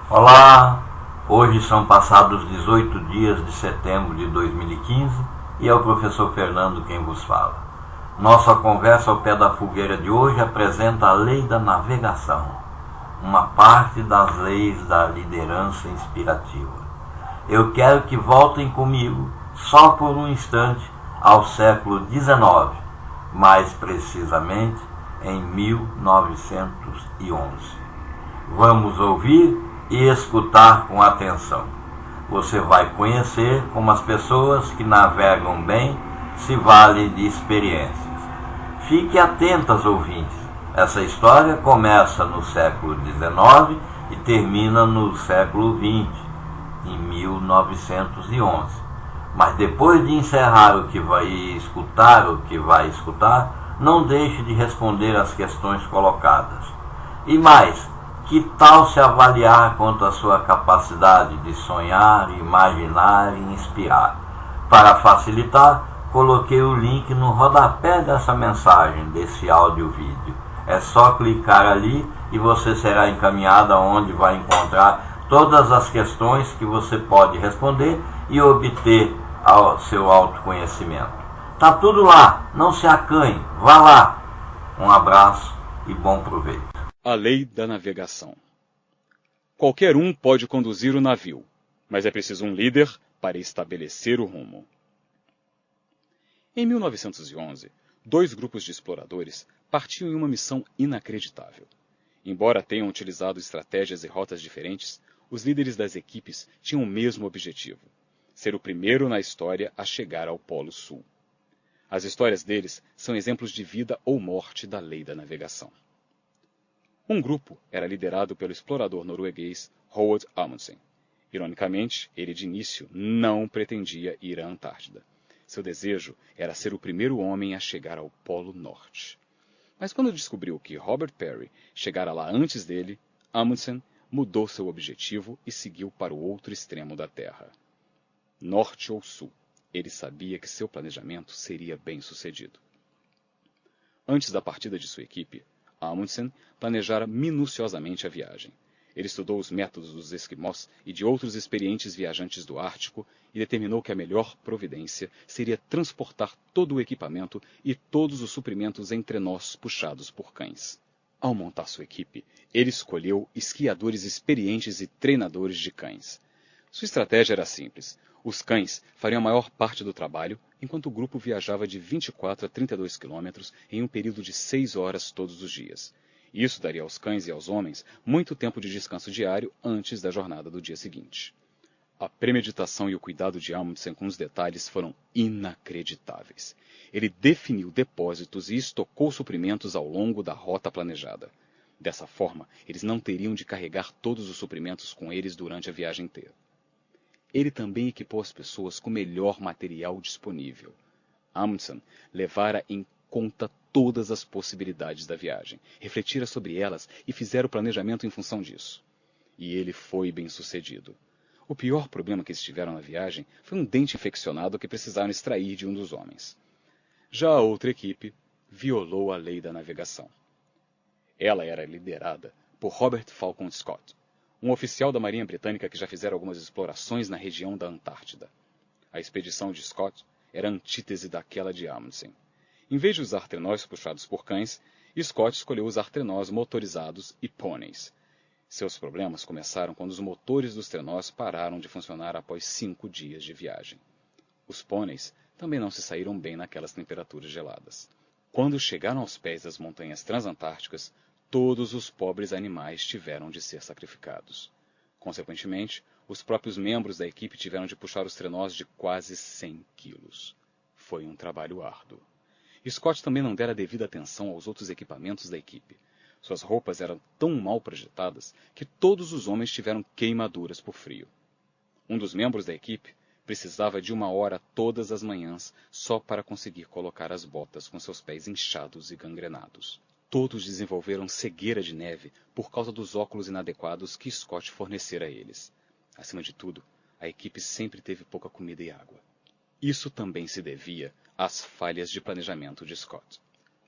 Olá, hoje são passados 18 dias de setembro de 2015 e é o professor Fernando quem vos fala. Nossa conversa ao pé da fogueira de hoje apresenta a lei da navegação, uma parte das leis da liderança inspirativa. Eu quero que voltem comigo, só por um instante, ao século XIX, mais precisamente em 1911. Vamos ouvir e escutar com atenção. Você vai conhecer como as pessoas que navegam bem se valem de experiências. Fique atentas, ouvintes. Essa história começa no século XIX e termina no século XX, em 1911. Mas depois de encerrar o que vai escutar, não deixe de responder as questões colocadas. E mais, que tal se avaliar quanto à sua capacidade de sonhar, imaginar e inspirar? Para facilitar, coloquei o link no rodapé dessa mensagem, desse áudio-vídeo. É só clicar ali e você será encaminhado aonde vai encontrar todas as questões que você pode responder e obter seu autoconhecimento. Tá tudo lá, não se acanhe, vá lá. Um abraço e bom proveito. A lei da navegação. Qualquer um pode conduzir o navio, mas é preciso um líder para estabelecer o rumo. Em 1911, dois grupos de exploradores partiam em uma missão inacreditável. Embora tenham utilizado estratégias e rotas diferentes, os líderes das equipes tinham o mesmo objetivo: ser o primeiro na história a chegar ao Polo Sul. As histórias deles são exemplos de vida ou morte da lei da navegação. Um grupo era liderado pelo explorador norueguês Roald Amundsen. Ironicamente, ele de início não pretendia ir à Antártida. Seu desejo era ser o primeiro homem a chegar ao Polo Norte. Mas quando descobriu que Robert Peary chegara lá antes dele, Amundsen mudou seu objetivo e seguiu para o outro extremo da Terra. Norte ou Sul, ele sabia que seu planejamento seria bem-sucedido. Antes da partida de sua equipe, Amundsen planejara minuciosamente a viagem. Ele estudou os métodos dos esquimós e de outros experientes viajantes do Ártico e determinou que a melhor providência seria transportar todo o equipamento e todos os suprimentos em trenós puxados por cães. Ao montar sua equipe, ele escolheu esquiadores experientes e treinadores de cães. Sua estratégia era simples. Os cães fariam a maior parte do trabalho, enquanto o grupo viajava de 24 a 32 quilômetros em um período de 6 horas todos os dias. Isso daria aos cães e aos homens muito tempo de descanso diário antes da jornada do dia seguinte. A premeditação e o cuidado de Amundsen com os detalhes foram inacreditáveis. Ele definiu depósitos e estocou suprimentos ao longo da rota planejada. Dessa forma, eles não teriam de carregar todos os suprimentos com eles durante a viagem inteira. Ele também equipou as pessoas com o melhor material disponível. Amundsen levara em conta todas as possibilidades da viagem, refletira sobre elas e fizera o planejamento em função disso. E ele foi bem-sucedido. O pior problema que eles tiveram na viagem foi um dente infeccionado que precisaram extrair de um dos homens. Já a outra equipe violou a lei da navegação. Ela era liderada por Robert Falcon Scott, um oficial da Marinha Britânica que já fizera algumas explorações na região da Antártida. A expedição de Scott era a antítese daquela de Amundsen. Em vez de usar trenós puxados por cães, Scott escolheu usar trenós motorizados e pôneis. Seus problemas começaram quando os motores dos trenós pararam de funcionar após 5 dias de viagem. Os pôneis também não se saíram bem naquelas temperaturas geladas. Quando chegaram aos pés das montanhas transantárticas, todos os pobres animais tiveram de ser sacrificados. Consequentemente, os próprios membros da equipe tiveram de puxar os trenós de quase 100 quilos. Foi um trabalho árduo. Scott também não dera devida atenção aos outros equipamentos da equipe. Suas roupas eram tão mal projetadas que todos os homens tiveram queimaduras por frio. Um dos membros da equipe precisava de 1 hora todas as manhãs só para conseguir colocar as botas com seus pés inchados e gangrenados. Todos desenvolveram cegueira de neve por causa dos óculos inadequados que Scott fornecera a eles. Acima de tudo, a equipe sempre teve pouca comida e água. Isso também se devia às falhas de planejamento de Scott.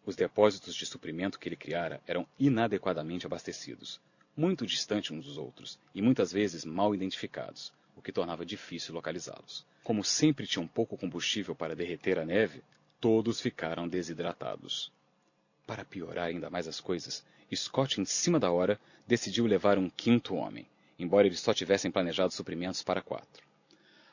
Os depósitos de suprimento que ele criara eram inadequadamente abastecidos. muito distantes uns dos outros e muitas vezes mal identificados, o que tornava difícil localizá-los. Como sempre tinham pouco combustível para derreter a neve, todos ficaram desidratados. Para piorar ainda mais as coisas, Scott, em cima da hora, decidiu levar um quinto homem, embora eles só tivessem planejado suprimentos para 4.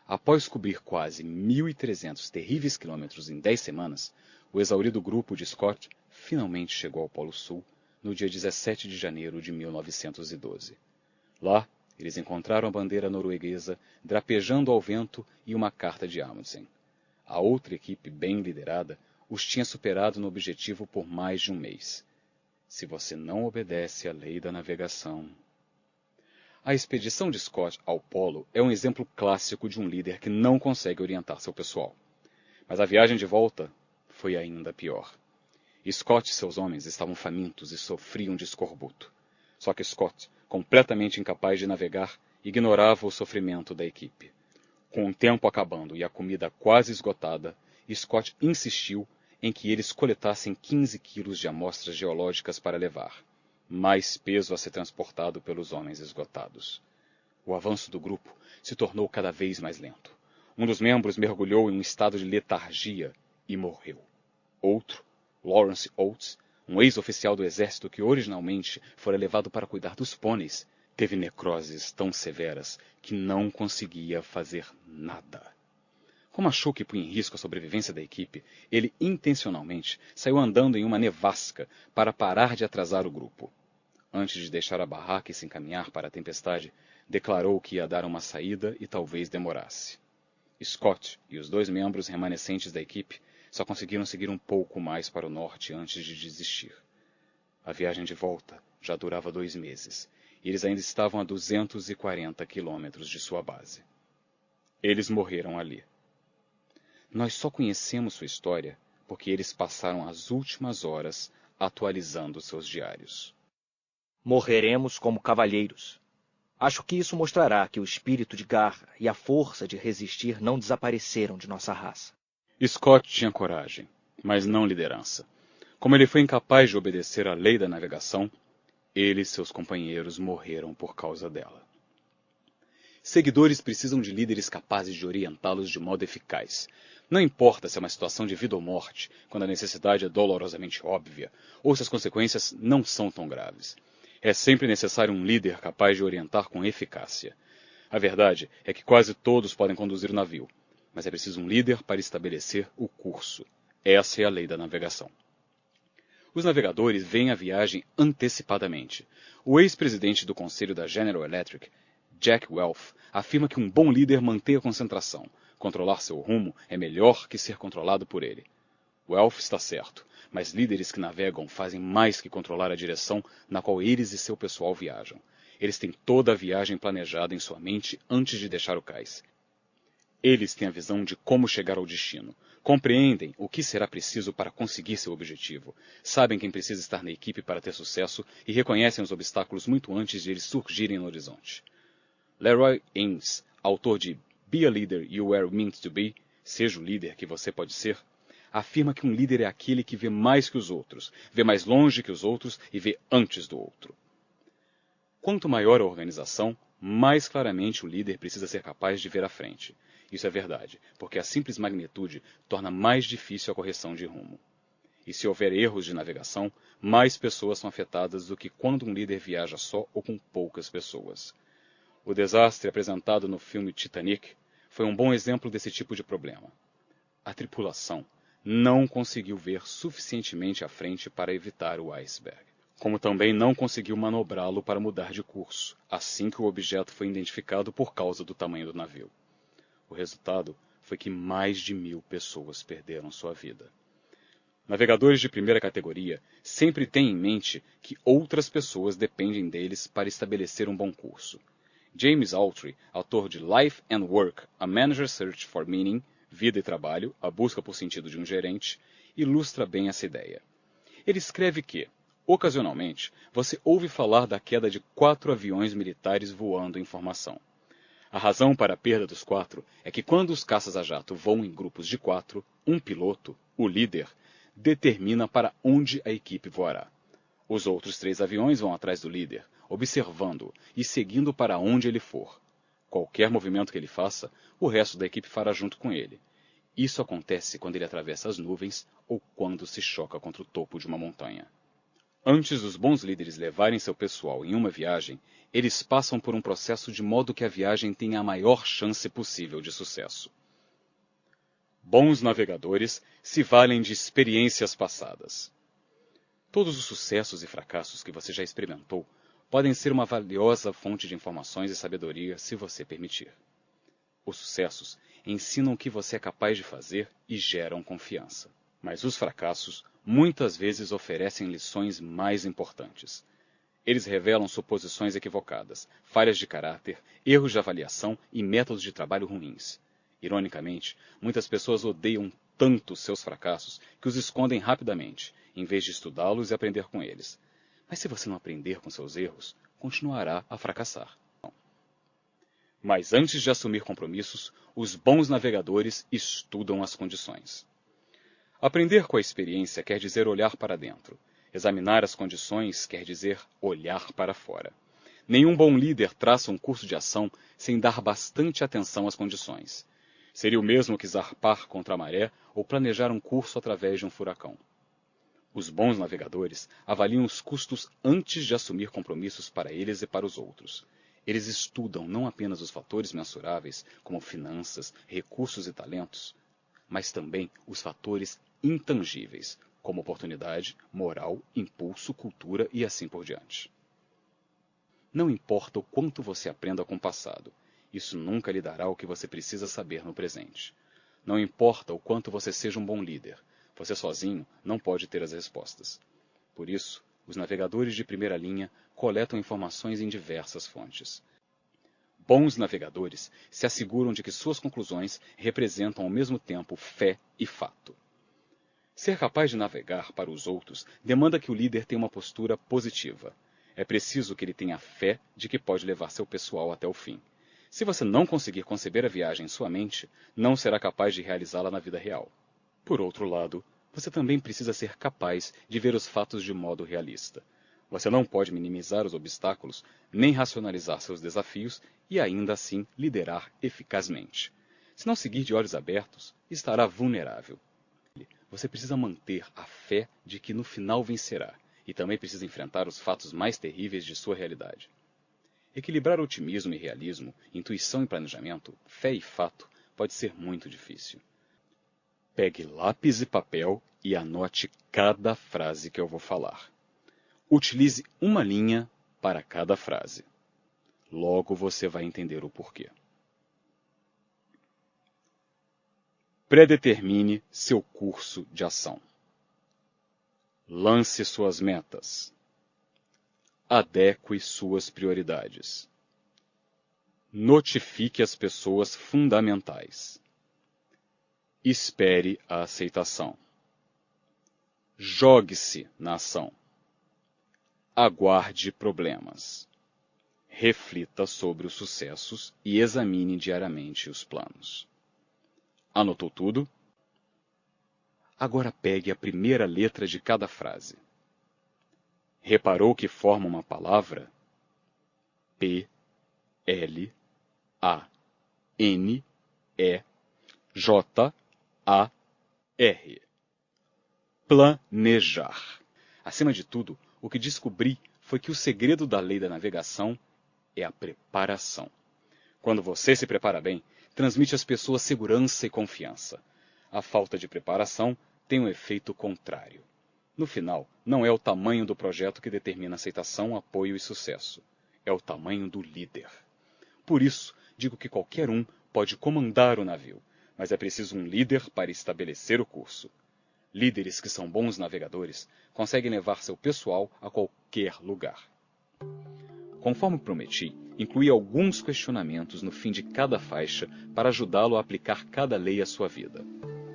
Após cobrir quase 1.300 terríveis quilômetros em 10 semanas, o exaurido grupo de Scott finalmente chegou ao Polo Sul no dia 17 de janeiro de 1912. Lá, eles encontraram a bandeira norueguesa drapejando ao vento e uma carta de Amundsen. A outra equipe, bem liderada, os tinha superado no objetivo por mais de um mês. Se você não obedece à lei da navegação... A expedição de Scott ao Polo é um exemplo clássico de um líder que não consegue orientar seu pessoal. Mas a viagem de volta foi ainda pior. Scott e seus homens estavam famintos e sofriam de escorbuto. Só que Scott, completamente incapaz de navegar, ignorava o sofrimento da equipe. Com o tempo acabando e a comida quase esgotada, Scott insistiu em que eles coletassem 15 quilos de amostras geológicas para levar. Mais peso a ser transportado pelos homens esgotados. O avanço do grupo se tornou cada vez mais lento. Um dos membros mergulhou em um estado de letargia e morreu. Outro, Lawrence Oates, um ex-oficial do exército que originalmente fora levado para cuidar dos pôneis, teve necroses tão severas que não conseguia fazer nada. Como achou que punha em risco a sobrevivência da equipe, ele intencionalmente saiu andando em uma nevasca para parar de atrasar o grupo. Antes de deixar a barraca e se encaminhar para a tempestade, declarou que ia dar uma saída e talvez demorasse. Scott e os 2 membros remanescentes da equipe só conseguiram seguir um pouco mais para o norte antes de desistir. A viagem de volta já durava 2 meses, e eles ainda estavam a 240 quilômetros de sua base. Eles morreram ali. Nós só conhecemos sua história porque eles passaram as últimas horas atualizando seus diários. Morreremos como cavalheiros. Acho que isso mostrará que o espírito de garra e a força de resistir não desapareceram de nossa raça. Scott tinha coragem, mas não liderança. Como ele foi incapaz de obedecer à lei da navegação, ele e seus companheiros morreram por causa dela. Seguidores precisam de líderes capazes de orientá-los de modo eficaz. Não importa se é uma situação de vida ou morte, quando a necessidade é dolorosamente óbvia, ou se as consequências não são tão graves. É sempre necessário um líder capaz de orientar com eficácia. A verdade é que quase todos podem conduzir o navio, mas é preciso um líder para estabelecer o curso. Essa é a lei da navegação. Os navegadores veem a viagem antecipadamente. O ex-presidente do conselho da General Electric, Jack Welch, afirma que um bom líder mantém a concentração. Controlar seu rumo é melhor que ser controlado por ele. Welch está certo, mas líderes que navegam fazem mais que controlar a direção na qual eles e seu pessoal viajam. Eles têm toda a viagem planejada em sua mente antes de deixar o cais. Eles têm a visão de como chegar ao destino, compreendem o que será preciso para conseguir seu objetivo, sabem quem precisa estar na equipe para ter sucesso e reconhecem os obstáculos muito antes de eles surgirem no horizonte. Leroy Ames, autor de Be a Leader You Were Meant to Be, Seja o líder que você pode ser, afirma que um líder é aquele que vê mais que os outros, vê mais longe que os outros e vê antes do outro. Quanto maior a organização, mais claramente o líder precisa ser capaz de ver à frente. Isso é verdade, porque a simples magnitude torna mais difícil a correção de rumo. E se houver erros de navegação, mais pessoas são afetadas do que quando um líder viaja só ou com poucas pessoas. O desastre apresentado no filme Titanic foi um bom exemplo desse tipo de problema. A tripulação não conseguiu ver suficientemente à frente para evitar o iceberg, como também não conseguiu manobrá-lo para mudar de curso, assim que o objeto foi identificado por causa do tamanho do navio. O resultado foi que mais de 1.000 pessoas perderam sua vida. Navegadores de primeira categoria sempre têm em mente que outras pessoas dependem deles para estabelecer um bom curso. James Altry, autor de Life and Work, A Manager's Search for Meaning, Vida e Trabalho, a busca por sentido de um gerente, ilustra bem essa ideia. Ele escreve que, ocasionalmente, você ouve falar da queda de 4 aviões militares voando em formação. A razão para a perda dos 4 é que quando os caças a jato voam em grupos de 4, um piloto, o líder, determina para onde a equipe voará. Os outros 3 aviões vão atrás do líder, observando-o e seguindo para onde ele for. Qualquer movimento que ele faça, o resto da equipe fará junto com ele. Isso acontece quando ele atravessa as nuvens ou quando se choca contra o topo de uma montanha. Antes dos bons líderes levarem seu pessoal em uma viagem, eles passam por um processo de modo que a viagem tenha a maior chance possível de sucesso. Bons navegadores se valem de experiências passadas. Todos os sucessos e fracassos que você já experimentou podem ser uma valiosa fonte de informações e sabedoria se você permitir. Os sucessos ensinam o que você é capaz de fazer e geram confiança. Mas os fracassos muitas vezes oferecem lições mais importantes. Eles revelam suposições equivocadas, falhas de caráter, erros de avaliação e métodos de trabalho ruins. Ironicamente, muitas pessoas odeiam tanto seus fracassos que os escondem rapidamente, em vez de estudá-los e aprender com eles. Mas se você não aprender com seus erros, continuará a fracassar. Mas antes de assumir compromissos, os bons navegadores estudam as condições. Aprender com a experiência quer dizer olhar para dentro. Examinar as condições quer dizer olhar para fora. Nenhum bom líder traça um curso de ação sem dar bastante atenção às condições. Seria o mesmo que zarpar contra a maré ou planejar um curso através de um furacão. Os bons navegadores avaliam os custos antes de assumir compromissos para eles e para os outros. Eles estudam não apenas os fatores mensuráveis, como finanças, recursos e talentos, mas também os fatores intangíveis, como oportunidade, moral, impulso, cultura e assim por diante. Não importa o quanto você aprenda com o passado, isso nunca lhe dará o que você precisa saber no presente. Não importa o quanto você seja um bom líder, você sozinho não pode ter as respostas. Por isso, os navegadores de primeira linha coletam informações em diversas fontes. Bons navegadores se asseguram de que suas conclusões representam ao mesmo tempo fé e fato. Ser capaz de navegar para os outros demanda que o líder tenha uma postura positiva. É preciso que ele tenha fé de que pode levar seu pessoal até o fim. Se você não conseguir conceber a viagem em sua mente, não será capaz de realizá-la na vida real. Por outro lado, você também precisa ser capaz de ver os fatos de modo realista. Você não pode minimizar os obstáculos, nem racionalizar seus desafios e ainda assim liderar eficazmente. Se não seguir de olhos abertos, estará vulnerável. Você precisa manter a fé de que no final vencerá e também precisa enfrentar os fatos mais terríveis de sua realidade. Equilibrar otimismo e realismo, intuição e planejamento, fé e fato, pode ser muito difícil. Pegue lápis e papel e anote cada frase que eu vou falar. Utilize uma linha para cada frase. Logo você vai entender o porquê. Predetermine seu curso de ação. Lance suas metas. Adeque suas prioridades. Notifique as pessoas fundamentais. Espere a aceitação. Jogue-se na ação. Aguarde problemas. Reflita sobre os sucessos e examine diariamente os planos. Anotou tudo? Agora pegue a primeira letra de cada frase. Reparou que forma uma palavra? P, L, A, N, E, J, A, R. Planejar. Acima de tudo, o que descobri foi que o segredo da lei da navegação é a preparação. Quando você se prepara bem, transmite às pessoas segurança e confiança. A falta de preparação tem um efeito contrário. No final, não é o tamanho do projeto que determina aceitação, apoio e sucesso. É o tamanho do líder. Por isso, digo que qualquer um pode comandar o navio, mas é preciso um líder para estabelecer o curso. Líderes que são bons navegadores conseguem levar seu pessoal a qualquer lugar. Conforme prometi, incluí alguns questionamentos no fim de cada faixa para ajudá-lo a aplicar cada lei à sua vida.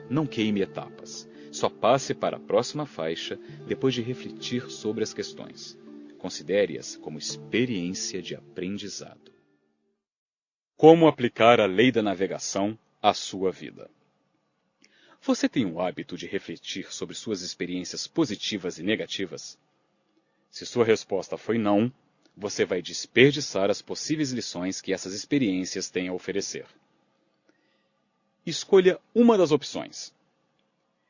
Não queime etapas. Só passe para a próxima faixa depois de refletir sobre as questões. Considere-as como experiência de aprendizado. Como aplicar a lei da navegação à sua vida? Você tem o hábito de refletir sobre suas experiências positivas e negativas? Se sua resposta foi não, você vai desperdiçar as possíveis lições que essas experiências têm a oferecer. Escolha uma das opções.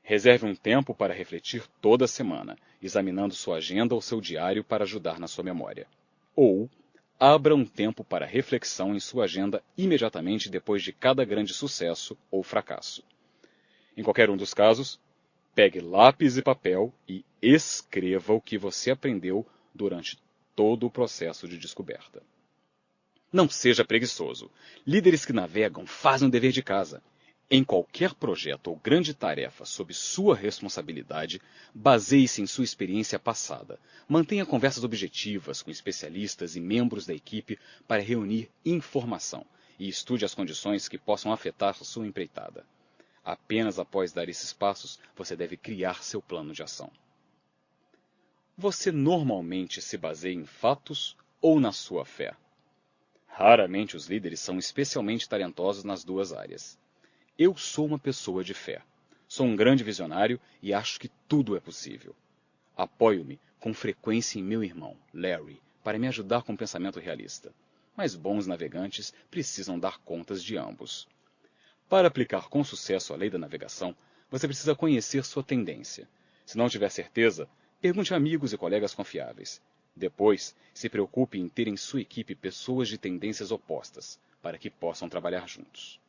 Reserve um tempo para refletir toda semana, examinando sua agenda ou seu diário para ajudar na sua memória. Ou, abra um tempo para reflexão em sua agenda imediatamente depois de cada grande sucesso ou fracasso. Em qualquer um dos casos, pegue lápis e papel e escreva o que você aprendeu durante todo o processo de descoberta. Não seja preguiçoso. Líderes que navegam fazem o dever de casa. Em qualquer projeto ou grande tarefa sob sua responsabilidade, baseie-se em sua experiência passada. Mantenha conversas objetivas com especialistas e membros da equipe para reunir informação e estude as condições que possam afetar sua empreitada. Apenas após dar esses passos, você deve criar seu plano de ação. Você normalmente se baseia em fatos ou na sua fé? Raramente os líderes são especialmente talentosos nas duas áreas. Eu sou uma pessoa de fé. Sou um grande visionário e acho que tudo é possível. Apoio-me com frequência em meu irmão, Larry, para me ajudar com um pensamento realista. Mas bons navegantes precisam dar contas de ambos. Para aplicar com sucesso a lei da navegação, você precisa conhecer sua tendência. Se não tiver certeza, pergunte a amigos e colegas confiáveis. Depois, se preocupe em ter em sua equipe pessoas de tendências opostas, para que possam trabalhar juntos.